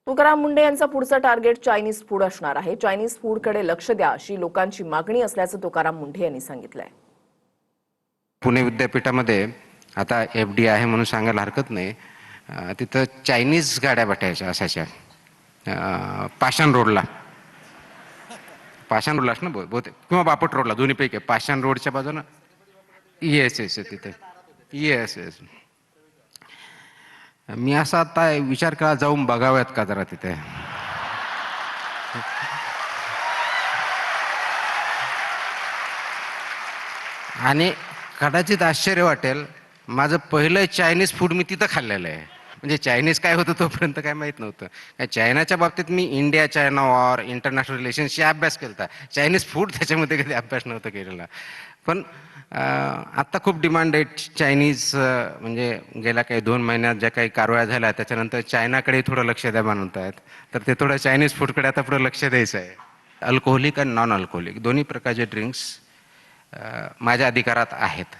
तुकाराम मुंढे यांचा पुढचा target Chinese food असणार आहे. चायनीज फूडकडे लक्ष द्या अशी लोकांची मागणी असल्याचं तुकाराम मुंढे यांनी सांगितलंय. पुणे विद्यापीठामध्ये आता FD आहे म्हणून सांगायला हरकत नाही. तिथं चायनीज गाड्या भेटायच्या असायच्या. पाषाण रोडलाच ना बहुतेक, किंवा बापट रोडला, दोन्हीपैकी. पाषाण रोडच्या बाजूनं येस तिथे येस. मी असा आता विचार केला जाऊन बघाव्यात का जरा तिथे. आणि कदाचित आश्चर्य वाटेल, माझं पहिलं चायनीज फूड मी तिथं खाल्लेलं आहे. म्हणजे चायनीज काय होतं तोपर्यंत काय माहीत नव्हतं. काय चायनाच्या बाबतीत मी इंडिया चायना वॉर, इंटरनॅशनल रिलेशन्सची अभ्यास केला होता. चायनीज फूड त्याच्यामध्ये कधी अभ्यास नव्हता केलेला. पण आत्ता खूप डिमांड आहे चायनीज. म्हणजे गेल्या काही 2 महिन्यात ज्या काही कारवाया झाल्या त्याच्यानंतर चायनाकडे थोडं लक्ष द्या म्हणत आहेत. तर ते थोडं चायनीज फूडकडे आता पुढं लक्ष द्यायचं आहे. अल्कोहोलिक आणि नॉन अल्कोहोलिक दोन्ही प्रकारचे ड्रिंक्स माझ्या अधिकारात आहेत.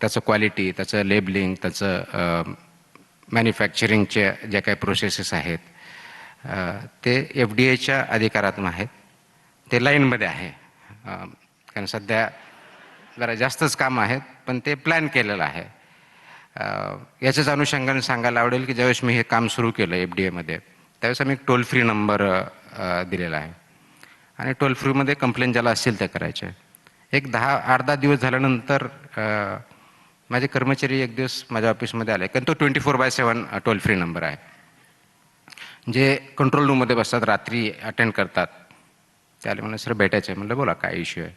त्याचं क्वालिटी, त्याचं लेबलिंग, त्याचं मॅन्युफॅक्चरिंगचे ज्या काही प्रोसेसेस आहेत ते FDAच्या अधिकारात आहेत. ते लाईनमध्ये आहे. कारण सध्या जरा जास्तच काम आहेत, पण ते प्लॅन केलेलं आहे. याच्याच अनुषंगाने सांगायला आवडेल की ज्यावेळेस मी हे काम सुरू केलं FDAमध्ये, त्यावेळेस आम्ही एक टोल फ्री नंबर दिलेला आहे. आणि टोल फ्रीमध्ये कंप्लेंट ज्याला असतील त्या करायचे. एक 8-10 दिवस झाल्यानंतर माझे कर्मचारी एक दिवस माझ्या ऑफिसमध्ये आले, कारण तो 24/7 टोल फ्री नंबर आहे. जे कंट्रोल रूममध्ये बसतात, रात्री अटेंड करतात, ते आले म्हणलं सर भेटायचं आहे. म्हणलं बोला काय इश्यू आहे.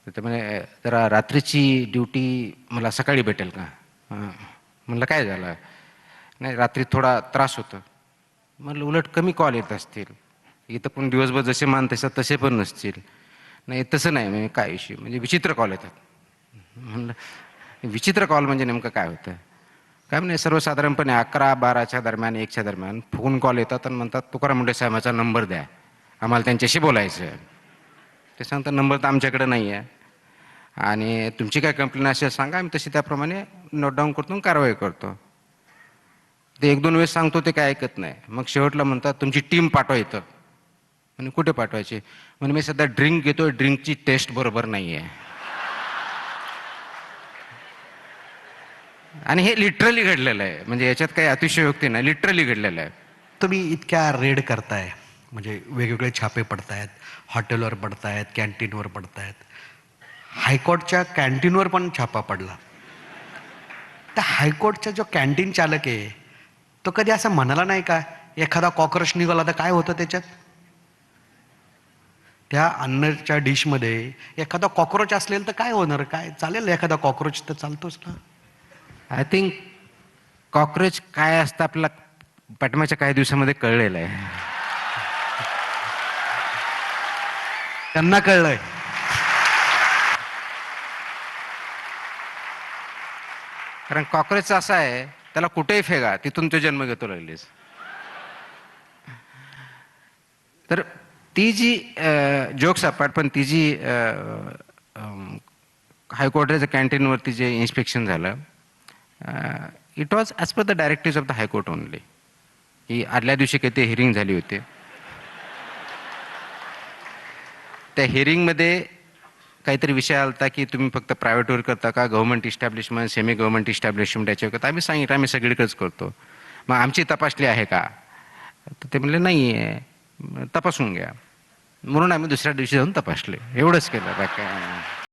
तर ते म्हणे जरा रात्रीची ड्युटी मला सकाळी भेटेल का. म्हणलं काय झालं. नाही रात्री थोडा त्रास होतो. म्हणलं उलट कमी कॉल येत असतील, इथं पण दिवसभर जसे मान तसे पण नसतील. नाही तसं नाही. म्हणजे काय इश्यू, म्हणजे विचित्र कॉल येतात. म्हणलं विचित्र कॉल म्हणजे नेमकं काय होतं. काय म्हणजे सर्वसाधारणपणे 11-12च्या दरम्यान, 1च्या दरम्यान फोन कॉल येतात आणि म्हणतात तुकाराम मुंढे साहेबांचा नंबर द्या, आम्हाला त्यांच्याशी बोलायचं आहे. ते सांगतात नंबर तर आमच्याकडे नाही आहे आणि तुमची काय कंप्लेंट असेल सांगा, आम्ही तशी त्याप्रमाणे नोट डाऊन करतो आणि कारवाई करतो. ते 1-2 वेळेस सांगतो, ते काय ऐकत नाही. मग शेवटला म्हणतात तुमची टीम पाठवा इथं. म्हणजे कुठे पाठवायची. म्हणजे मी सध्या ड्रिंक घेतोय, ड्रिंकची टेस्ट बरोबर नाही आहे. आणि हे लिटरली घडलेलं आहे. म्हणजे याच्यात काही अतिशयोक्ती नाही, लिटरली घडलेलं आहे. तुम्ही इतक्या रेड करताय, म्हणजे वेगवेगळे छापे पडतायत, हॉटेलवर पडतायत, कॅन्टीनवर पडतायत. हायकोर्टच्या कॅन्टीनवर पण छापा पडला. त्या हायकोर्टचा जो कॅन्टीन चालक आहे तो कधी असं म्हणाला नाही का एखादा कॉक्रोच निघाला तर काय होतं त्याच्यात. त्या अन्नाच्या डिशमध्ये एखादा कॉक्रोच असेल तर काय होणार. काय चालेल, एखादा कॉक्रोच तर चालतोच ना. आय थिंक कॉक्रोच काय असतं आपल्याला पाठीमागच्या काही दिवसामध्ये कळलेलं आहे. त्यांना कळलंय. कारण कॉक्रोच असा आहे, त्याला कुठेही फेगा तिथून तो जन्म घेतो लागलीच. तर ती जी जोक्स अपार्ट, पण ती जी हायकोर्टाच्या कॅन्टीनवरती जे इन्स्पेक्शन झालं, it was as per the directives of the high court only. ही आदल्या दिवशी काही ते हिअरिंग झाली होती. त्या हिअरिंगमध्ये काहीतरी विषय आला होता की तुम्ही फक्त प्रायव्हेटवर करता का, government establishment, semi government establishment याच्यावर करता. आम्ही सांगितलं आम्ही सगळीकडेच करतो. मग आमची तपासली आहे का. तर ते म्हणले नाही आहे, तपासून घ्या. म्हणून आम्ही दुसऱ्या दिवशी जाऊन तपासले. एवढंच केलं बाकी.